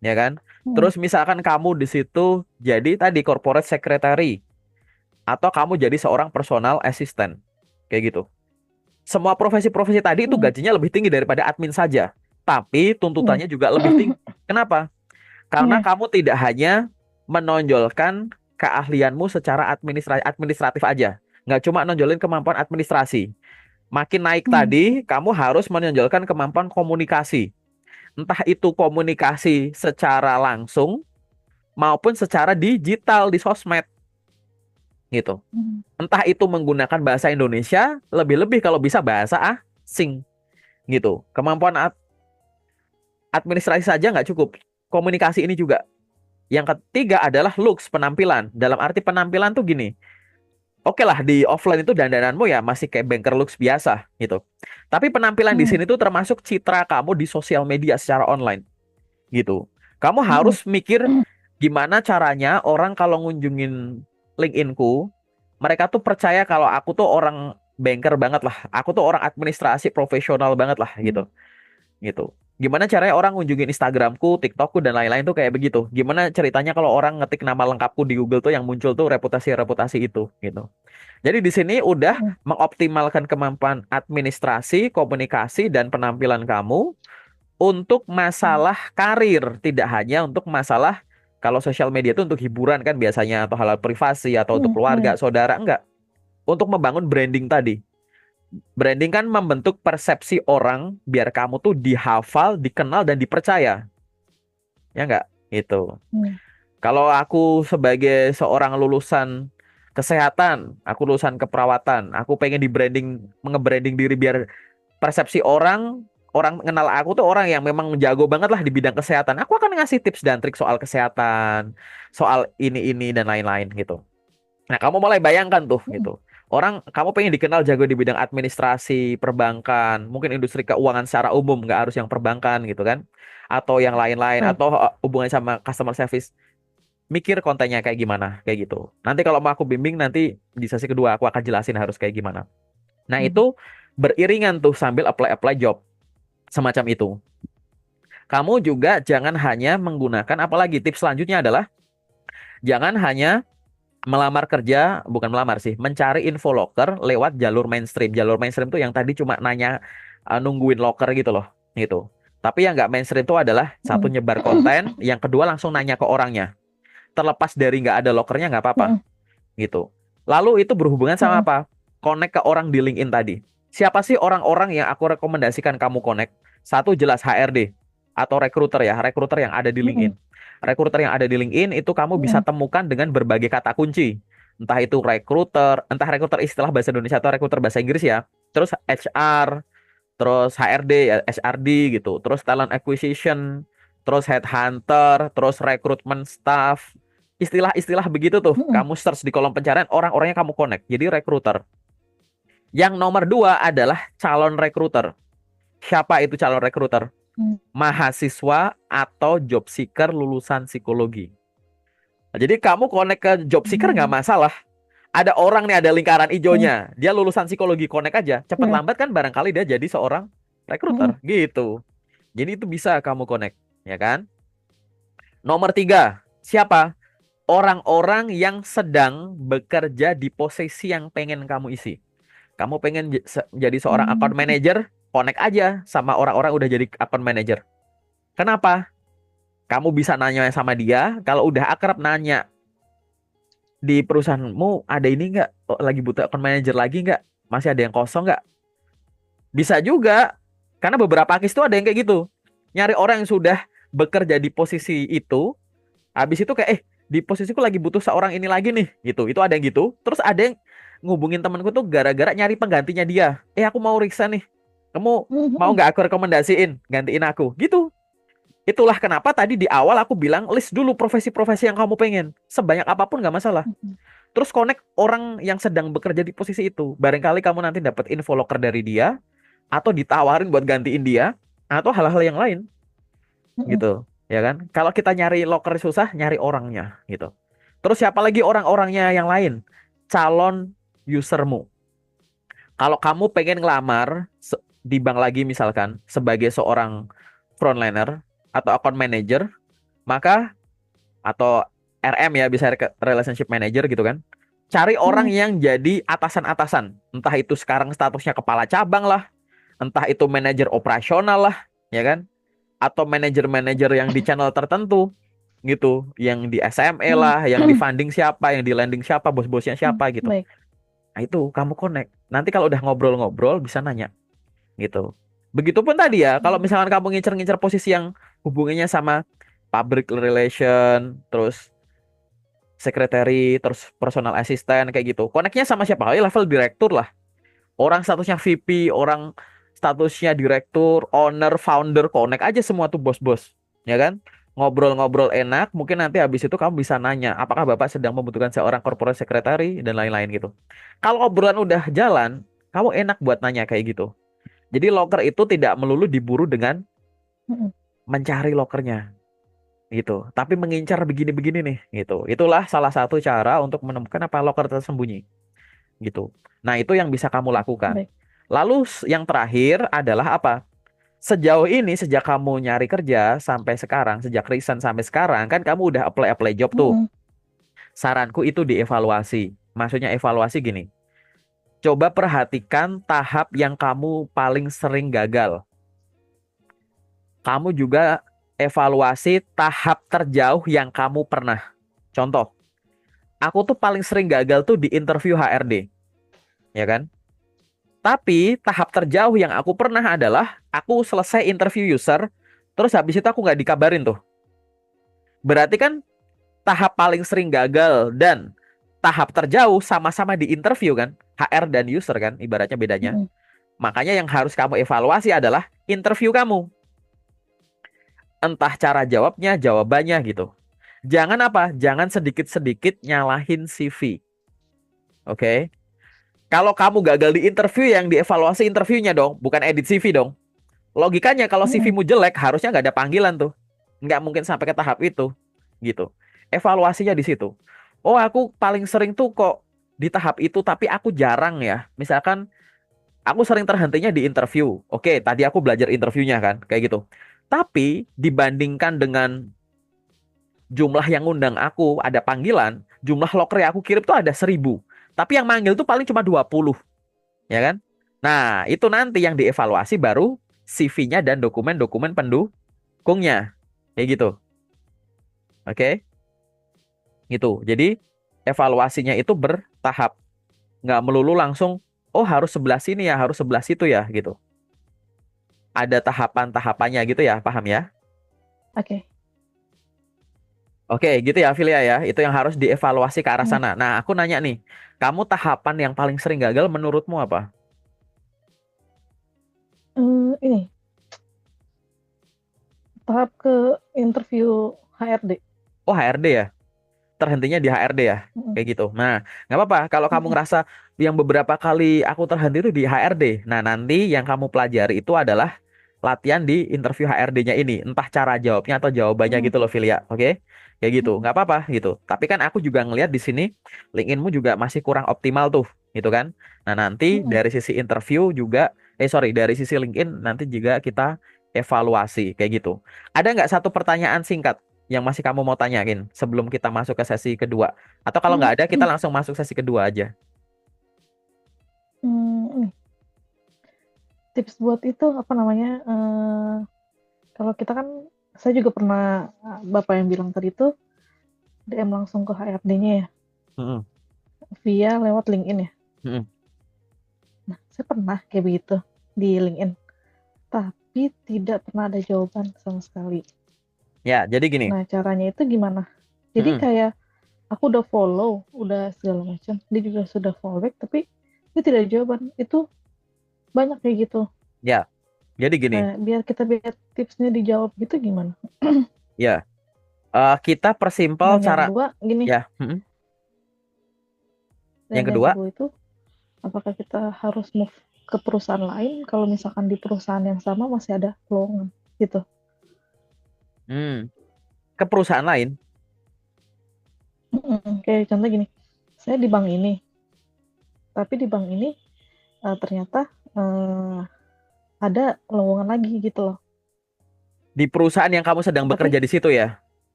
[SPEAKER 1] ya kan?
[SPEAKER 2] Mm.
[SPEAKER 1] Terus misalkan kamu di situ jadi tadi corporate secretary, atau kamu jadi seorang personal assistant kayak gitu. Semua profesi-profesi tadi itu
[SPEAKER 2] Mm.
[SPEAKER 1] gajinya lebih tinggi daripada admin saja, tapi
[SPEAKER 2] Mm.
[SPEAKER 1] tuntutannya juga lebih tinggi. Kenapa? Karena
[SPEAKER 2] Iya.
[SPEAKER 1] kamu tidak hanya menonjolkan keahlianmu secara administratif aja. Nggak cuma nonjolin kemampuan administrasi. Makin naik
[SPEAKER 2] Hmm.
[SPEAKER 1] tadi, kamu harus menonjolkan kemampuan komunikasi. Entah itu komunikasi secara langsung maupun secara digital di sosmed gitu.
[SPEAKER 2] Hmm.
[SPEAKER 1] Entah itu menggunakan bahasa Indonesia, lebih-lebih kalau bisa bahasa asing gitu. Kemampuan administrasi saja nggak cukup. Komunikasi ini juga. Yang ketiga adalah looks, penampilan. Dalam arti penampilan tuh gini. Oke lah di offline itu dandananmu ya masih kayak banker looks biasa gitu. Tapi penampilan di
[SPEAKER 2] Hmm.
[SPEAKER 1] sini tuh termasuk citra kamu di sosial media secara online gitu. Kamu
[SPEAKER 2] Hmm.
[SPEAKER 1] harus mikir gimana caranya orang kalau ngunjungin LinkedIn-ku, mereka tuh percaya kalau aku tuh orang banker banget lah. Aku tuh orang administrasi profesional banget lah
[SPEAKER 2] Hmm.
[SPEAKER 1] gitu gitu. Gimana caranya orang ngunjungin Instagramku, TikTokku dan lain-lain tuh kayak begitu. Gimana ceritanya kalau orang ngetik nama lengkapku di Google tuh yang muncul tuh reputasi-reputasi itu gitu. Jadi di sini udah
[SPEAKER 2] Hmm.
[SPEAKER 1] mengoptimalkan kemampuan administrasi, komunikasi dan penampilan kamu untuk
[SPEAKER 2] Hmm.
[SPEAKER 1] masalah karir, tidak hanya untuk masalah kalau sosial media itu untuk hiburan kan biasanya atau halal privasi atau untuk
[SPEAKER 2] Hmm.
[SPEAKER 1] keluarga,
[SPEAKER 2] Iya.
[SPEAKER 1] saudara enggak. Untuk membangun branding tadi. Branding kan membentuk persepsi orang biar kamu tuh dihafal, dikenal dan dipercaya. Ya enggak? Itu.
[SPEAKER 2] Hmm.
[SPEAKER 1] Kalau aku sebagai seorang lulusan kesehatan, aku lulusan keperawatan, aku pengen di branding, nge-branding diri biar persepsi orang, orang mengenal aku tuh orang yang memang jago banget lah di bidang kesehatan. Aku akan ngasih tips dan trik soal kesehatan, soal ini dan lain-lain gitu. Nah, kamu mulai bayangkan tuh
[SPEAKER 2] Hmm.
[SPEAKER 1] gitu. Orang, kamu pengen dikenal jago di bidang administrasi, perbankan, mungkin industri keuangan secara umum, nggak harus yang perbankan gitu kan. Atau yang lain-lain,
[SPEAKER 2] Iya.
[SPEAKER 1] atau hubungan sama customer service. Mikir kontennya kayak gimana, kayak gitu. Nanti kalau mau aku bimbing, nanti di sesi kedua aku akan jelasin harus kayak gimana. Nah,
[SPEAKER 2] Hmm.
[SPEAKER 1] itu beriringan tuh sambil apply-apply job semacam itu. Kamu juga jangan hanya menggunakan, apalagi tips selanjutnya adalah jangan hanya melamar kerja, bukan melamar sih, mencari info loker lewat jalur mainstream. Jalur mainstream tuh yang tadi cuma nanya nungguin loker gitu loh, gitu. Tapi yang nggak mainstream itu adalah satu
[SPEAKER 2] Hmm.
[SPEAKER 1] nyebar konten, yang kedua langsung nanya ke orangnya. Terlepas dari nggak ada lokernya nggak apa-apa,
[SPEAKER 2] Hmm.
[SPEAKER 1] gitu. Lalu itu berhubungan sama
[SPEAKER 2] Hmm.
[SPEAKER 1] apa? Connect ke orang di LinkedIn tadi. Siapa sih orang-orang yang aku rekomendasikan kamu connect? Satu jelas HRD atau recruiter ya, recruiter yang ada di
[SPEAKER 2] Hmm.
[SPEAKER 1] LinkedIn. Recruiter yang ada di LinkedIn itu kamu bisa
[SPEAKER 2] Hmm.
[SPEAKER 1] temukan dengan berbagai kata kunci. Entah itu recruiter, entah recruiter istilah bahasa Indonesia atau recruiter bahasa Inggris ya. Terus HR, terus HRD ya, SRD gitu. Terus talent acquisition, terus headhunter, terus recruitment staff. Istilah-istilah begitu tuh.
[SPEAKER 2] Hmm.
[SPEAKER 1] Kamu search di kolom pencarian, orang-orangnya kamu connect. Jadi recruiter. Yang nomor dua adalah calon recruiter. Siapa itu calon recruiter?
[SPEAKER 2] Hmm.
[SPEAKER 1] Mahasiswa atau job seeker lulusan psikologi. Nah, jadi kamu connect ke job seeker nggak
[SPEAKER 2] Hmm.
[SPEAKER 1] masalah. Ada orang nih, ada lingkaran
[SPEAKER 2] Hmm.
[SPEAKER 1] hijaunya. Dia lulusan psikologi, connect aja. Cepat
[SPEAKER 2] Iya.
[SPEAKER 1] lambat kan barangkali dia jadi seorang
[SPEAKER 2] Hmm.
[SPEAKER 1] recruiter gitu. Jadi itu bisa kamu connect, ya kan? Nomor tiga, siapa? Orang-orang yang sedang bekerja di posisi yang pengen kamu isi. Kamu pengen jadi seorang account
[SPEAKER 2] Hmm.
[SPEAKER 1] manager, connect aja sama orang-orang udah jadi account manager. Kenapa? Kamu bisa nanya sama dia, kalau udah akrab nanya, di perusahaanmu ada ini nggak? Oh, lagi butuh account manager lagi nggak? Masih ada yang kosong nggak? Bisa juga, karena beberapa case itu ada yang kayak gitu. Nyari orang yang sudah bekerja di posisi itu, habis itu kayak, di posisiku lagi butuh seorang ini lagi nih, gitu. Itu ada yang gitu. Terus ada yang ngubungin temanku tuh gara-gara nyari penggantinya dia. Aku mau resign nih. Kamu mau
[SPEAKER 2] Hmm.
[SPEAKER 1] nggak aku rekomendasiin, gantiin aku? Gitu. Itulah kenapa tadi di awal aku bilang list dulu profesi-profesi yang kamu pengen. Sebanyak apapun nggak masalah.
[SPEAKER 2] Hmm.
[SPEAKER 1] Terus connect orang yang sedang bekerja di posisi itu. Barangkali kamu nanti dapat info loker dari dia, atau ditawarin buat gantiin dia, atau hal-hal yang lain,
[SPEAKER 2] Hmm.
[SPEAKER 1] gitu. Ya kan? Kalau kita nyari loker susah, nyari orangnya, gitu. Terus siapa lagi orang-orangnya yang lain? Calon usermu. Kalau kamu pengen ngelamar di bank lagi misalkan sebagai seorang frontliner atau account manager, maka atau RM ya bisa relationship manager gitu kan. Cari orang
[SPEAKER 2] Hmm.
[SPEAKER 1] yang jadi atasan-atasan. Entah itu sekarang statusnya kepala cabang lah, entah itu manajer operasional lah, ya kan? Atau manajer-manajer yang di channel tertentu. gitu, yang di SME
[SPEAKER 2] Mm.
[SPEAKER 1] lah, yang di funding siapa, yang di lending siapa, bos-bosnya siapa gitu.
[SPEAKER 2] Baik.
[SPEAKER 1] Nah, itu kamu connect. Nanti kalau udah ngobrol-ngobrol bisa nanya gitu. Begitupun tadi ya, kalau
[SPEAKER 2] Hmm.
[SPEAKER 1] misalkan kamu ngincer-ngincer posisi yang hubungannya sama public relation, terus secretary, terus personal assistant kayak gitu. Koneknya sama siapa? Oh, ya level direktur lah. Orang statusnya VP, orang statusnya direktur, owner, founder, connect aja semua tuh bos-bos. Ya kan? Ngobrol-ngobrol enak, mungkin nanti habis itu kamu bisa nanya, apakah Bapak sedang membutuhkan seorang corporate secretary dan lain-lain gitu. Kalau obrolan udah jalan, kamu enak buat nanya kayak gitu. Jadi loker itu tidak melulu diburu dengan
[SPEAKER 2] Mm-mm.
[SPEAKER 1] mencari lokernya gitu, tapi mengincar begini-begini nih gitu. Itulah salah satu cara untuk menemukan apa loker tersembunyi gitu. Nah, itu yang bisa kamu lakukan.
[SPEAKER 2] Baik.
[SPEAKER 1] Lalu yang terakhir adalah apa? Sejauh ini sejak kamu nyari kerja sampai sekarang, sejak resign sampai sekarang kan kamu udah apply-apply job tuh.
[SPEAKER 2] Mm-mm.
[SPEAKER 1] Saranku itu dievaluasi. Maksudnya evaluasi gini. Coba perhatikan tahap yang kamu paling sering gagal. Kamu juga evaluasi tahap terjauh yang kamu pernah. Contoh, aku tuh paling sering gagal tuh di interview HRD, ya kan? Tapi tahap terjauh yang aku pernah adalah aku selesai interview user, terus habis itu aku nggak dikabarin tuh. Berarti kan tahap paling sering gagal dan tahap terjauh sama-sama di interview kan, HR dan user kan, ibaratnya bedanya.
[SPEAKER 2] Mm-mm.
[SPEAKER 1] Makanya yang harus kamu evaluasi adalah interview kamu. Entah cara jawabnya, jawabannya gitu. Jangan apa? Jangan sedikit-sedikit nyalahin CV. Oke? Kalau kamu gagal di interview, yang dievaluasi interviewnya dong, bukan edit CV dong. Logikanya kalau
[SPEAKER 2] Mm-mm.
[SPEAKER 1] CV-mu jelek, harusnya nggak ada panggilan tuh. Nggak mungkin sampai ke tahap itu. Gitu. Evaluasinya di situ. Oh, aku paling sering tuh kok di tahap itu, tapi aku jarang ya. Misalkan aku sering terhentinya di interview. Oke, tadi aku belajar interviewnya kan, kayak gitu. Tapi dibandingkan dengan jumlah yang ngundang aku, ada panggilan, jumlah loker yang aku kirim tuh ada 1.000. Tapi yang manggil tuh paling cuma 20, ya kan? Nah, itu nanti yang dievaluasi baru CV-nya dan dokumen-dokumen pendukungnya. Kayak gitu. Oke? Gitu. Jadi, evaluasinya itu bertahap. Nggak melulu langsung, oh harus sebelah sini ya, harus sebelah situ ya, gitu. Ada tahapan-tahapannya gitu ya, paham ya?
[SPEAKER 2] Oke.
[SPEAKER 1] Oke, gitu ya, Filia ya. Itu yang harus dievaluasi ke arah
[SPEAKER 2] Mm.
[SPEAKER 1] sana. Nah, aku nanya nih, kamu tahapan yang paling sering gagal menurutmu apa?
[SPEAKER 2] Ini tahap ke interview HRD.
[SPEAKER 1] Oh, HRD ya? Terhentinya di HRD ya?
[SPEAKER 2] Mm-mm.
[SPEAKER 1] Kayak gitu. Nah, nggak apa-apa. Kalau kamu
[SPEAKER 2] Mm-mm.
[SPEAKER 1] ngerasa yang beberapa kali aku terhenti itu di HRD. Nah, nanti yang kamu pelajari itu adalah latihan di interview HRD-nya ini. Entah cara jawabnya atau jawabannya
[SPEAKER 2] Mm-mm.
[SPEAKER 1] gitu loh, Filia. Oke? Kayak gitu.
[SPEAKER 2] Mm-mm.
[SPEAKER 1] Nggak apa-apa gitu. Tapi kan aku juga ngelihat di sini LinkedIn-mu juga masih kurang optimal tuh. Gitu kan? Nah, nanti
[SPEAKER 2] Mm-mm.
[SPEAKER 1] dari sisi interview juga, sorry, dari sisi LinkedIn nanti juga kita evaluasi. Kayak gitu. Ada nggak satu pertanyaan singkat yang masih kamu mau tanyain sebelum kita masuk ke sesi kedua? Atau kalau nggak ada, kita langsung masuk sesi kedua aja.
[SPEAKER 2] Mm. Tips buat itu apa namanya? Kalau kita kan, saya juga pernah, Bapak yang bilang tadi itu DM langsung ke HRD-nya ya,
[SPEAKER 1] Mm-mm,
[SPEAKER 2] via lewat LinkedIn ya.
[SPEAKER 1] mm-mm.
[SPEAKER 2] Nah, saya pernah kayak begitu di LinkedIn, tapi tidak pernah ada jawaban sama sekali.
[SPEAKER 1] Ya, jadi gini.
[SPEAKER 2] Nah, caranya itu gimana? Jadi
[SPEAKER 1] Mm-mm.
[SPEAKER 2] kayak aku udah follow, udah segala macam, dia juga sudah follow back, tapi dia tidak ada jawaban. Itu banyak kayak gitu.
[SPEAKER 1] Ya, jadi gini.
[SPEAKER 2] Nah, biar tipsnya dijawab gitu gimana?
[SPEAKER 1] Ya, kita persimpel
[SPEAKER 2] Dan yang
[SPEAKER 1] cara.
[SPEAKER 2] kedua gini,
[SPEAKER 1] Ya, mm-mm.
[SPEAKER 2] dan
[SPEAKER 1] Yang
[SPEAKER 2] yang
[SPEAKER 1] kedua,
[SPEAKER 2] kedua itu apakah kita harus move ke perusahaan lain kalau misalkan di perusahaan yang sama masih ada lowongan gitu.
[SPEAKER 1] hmm, ke perusahaan lain.
[SPEAKER 2] Kayak contoh gini, saya di bank ini, tapi di bank ini ternyata eh, ada lowongan lagi gitu loh.
[SPEAKER 1] Di perusahaan yang kamu sedang bekerja
[SPEAKER 2] Tapi
[SPEAKER 1] di situ ya.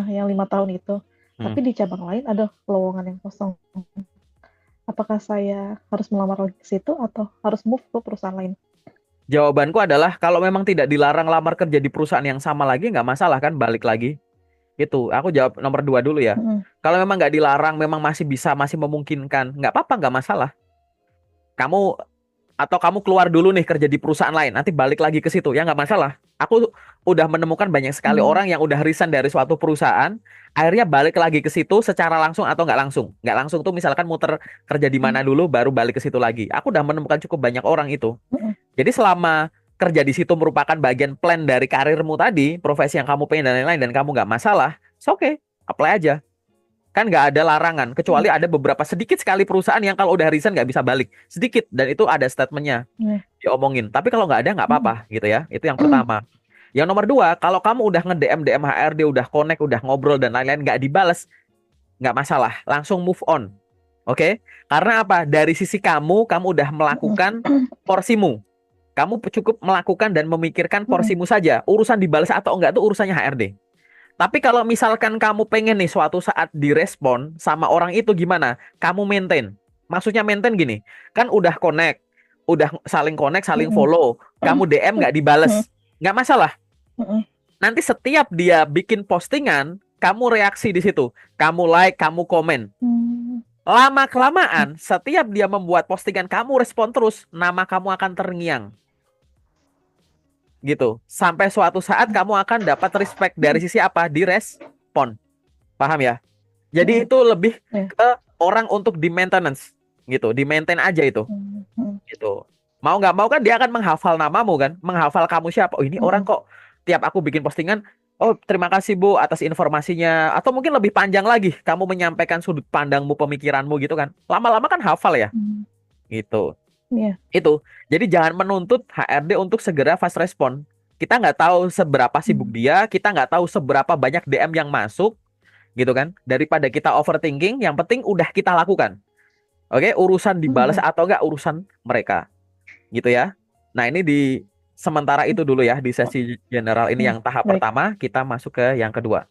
[SPEAKER 2] yang 5 tahun itu,
[SPEAKER 1] Hmm.
[SPEAKER 2] tapi di cabang lain ada lowongan yang kosong. Apakah saya harus melamar lagi ke situ atau harus move ke perusahaan lain?
[SPEAKER 1] Jawabanku adalah kalau memang tidak dilarang lamar kerja di perusahaan yang sama lagi nggak masalah kan balik lagi. Itu aku jawab nomor dua dulu ya.
[SPEAKER 2] Mm-mm.
[SPEAKER 1] Kalau memang nggak dilarang, memang masih bisa, masih memungkinkan, nggak apa-apa, nggak masalah. Kamu atau kamu keluar dulu nih kerja di perusahaan lain, nanti balik lagi ke situ, ya nggak masalah. Aku udah menemukan banyak sekali
[SPEAKER 2] Mm.
[SPEAKER 1] orang yang udah resign dari suatu perusahaan, akhirnya balik lagi ke situ secara langsung atau nggak langsung. Nggak langsung tuh misalkan muter kerja di mana dulu, baru balik ke situ lagi. Aku udah menemukan cukup banyak orang itu.
[SPEAKER 2] Mm-mm.
[SPEAKER 1] Jadi selama kerja di situ merupakan bagian plan dari karirmu tadi, profesi yang kamu pengen dan lain-lain, dan kamu nggak masalah, it's okay, apply aja. Kan nggak ada larangan, kecuali ada beberapa sedikit sekali perusahaan yang kalau udah resign nggak bisa balik. Sedikit, dan itu ada statementnya
[SPEAKER 2] Iya.
[SPEAKER 1] diomongin. Tapi kalau nggak ada nggak apa-apa
[SPEAKER 2] Mm-mm.
[SPEAKER 1] gitu ya. Itu yang pertama. Yang nomor dua, kalau kamu udah nge-DM DM HRD, udah connect, udah ngobrol dan lain-lain nggak dibales, nggak masalah. Langsung move on. Oke? Karena apa? Dari sisi kamu udah melakukan porsimu. Kamu cukup melakukan dan memikirkan
[SPEAKER 2] Mm-mm.
[SPEAKER 1] porsimu saja. Urusan dibalas atau enggak itu urusannya HRD. Tapi kalau misalkan kamu pengen nih suatu saat direspon sama orang itu gimana? Kamu maintain. Maksudnya maintain gini, kan udah connect, saling
[SPEAKER 2] Mm-mm.
[SPEAKER 1] follow. Kamu DM nggak
[SPEAKER 2] Mm-mm.
[SPEAKER 1] dibales, nggak masalah.
[SPEAKER 2] Mm-mm.
[SPEAKER 1] Nanti setiap dia bikin postingan, kamu reaksi di situ. Kamu like, kamu komen.
[SPEAKER 2] Mm.
[SPEAKER 1] Lama-kelamaan, setiap dia membuat postingan, kamu respon terus, nama kamu akan terngiang. Gitu. Sampai suatu saat kamu akan dapat respect dari sisi apa? Direspon. Paham ya? Jadi
[SPEAKER 2] Mm-mm.
[SPEAKER 1] itu lebih
[SPEAKER 2] Iya.
[SPEAKER 1] ke orang untuk di maintenance gitu, di maintain aja itu
[SPEAKER 2] Mm-mm.
[SPEAKER 1] gitu. Mau nggak mau kan dia akan menghafal namamu kan, menghafal kamu siapa. Oh ini orang
[SPEAKER 2] Mm-mm.
[SPEAKER 1] kok tiap aku bikin postingan, oh terima kasih Bu atas informasinya. Atau mungkin lebih panjang lagi, kamu menyampaikan sudut pandangmu, pemikiranmu gitu kan. Lama-lama kan hafal ya,
[SPEAKER 2] Mm.
[SPEAKER 1] gitu.
[SPEAKER 2] Iya.
[SPEAKER 1] Itu. Jadi jangan menuntut HRD untuk segera fast respon. Kita nggak tahu seberapa sibuk
[SPEAKER 2] Mm.
[SPEAKER 1] dia, kita nggak tahu seberapa banyak DM yang masuk gitu kan. Daripada kita overthinking, yang penting udah kita lakukan. Oke, urusan dibalas
[SPEAKER 2] Mm-mm.
[SPEAKER 1] atau enggak urusan mereka. Gitu ya. Nah, ini di sementara itu dulu ya di sesi general ini
[SPEAKER 2] Iya.
[SPEAKER 1] yang tahap
[SPEAKER 2] Baik.
[SPEAKER 1] pertama, kita masuk ke yang kedua.